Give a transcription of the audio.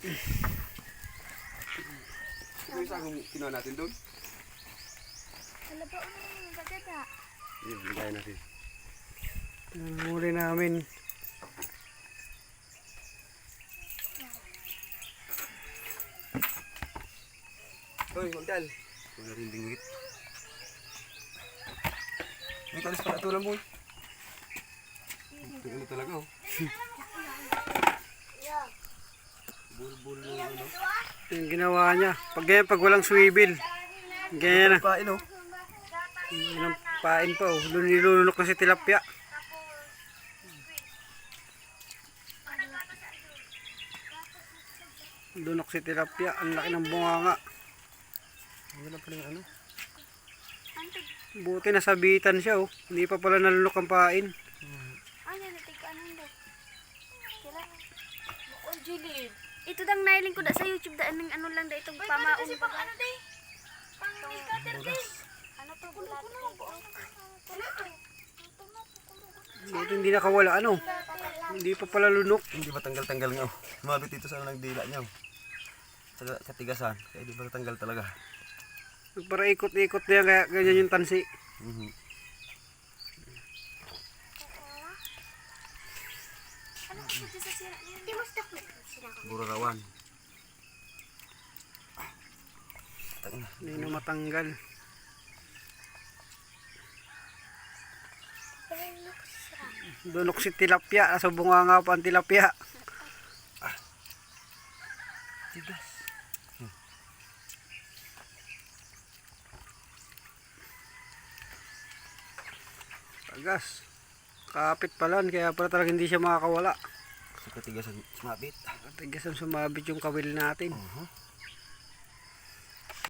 Ito yung sagong kinuha natin doon. Wala ba ang gagada? Yun, ligayan natin. Huli namin. Hoy, magdal. Wala rin dingwit. May kalis pala ito lang, boy. Tingnan talaga, oh. Bulbul na ano. Yung ginawa niya. Pag ganyan, pag walang swivel. Ganyan na. Pain, oh. Yung pain pa, oh. Nilulunok na si tilapia. Lunok si tilapia. Ang laki ng bunganga. Wala pala yung ano. Buti nasabitan siya, oh. Hindi pa pala nalunok ang pain. Ano natin ka anong daw? Kira? Oh, Jilid. Ito dang nailing ko da sa YouTube daan ng ano lang da itong pamaon. Kasi pang ano day? Pang scatter day. Ano to? Buti hindi nakawala, ano. Hindi pa pala lunok. Hindi ba tanggal-tanggal nga, oh. Sumabit dito sa nagdila niya, oh. Sa katigasan. Kaya di ba tanggal talaga. Para ikot-ikot na yan, kaya ganyan yung tansi. Ano kasi sa sira niya? Di mo stock na sila ko. Burarawan. Hindi na matanggal. Lunok si tilapia. Nasa bunganga pa ang tilapia. Tigas. Tagas. Kapit palan, kaya pala talaga hindi siya makakawala. Sa katigasan sumabit. Tigas ang sumabit yung kawil natin.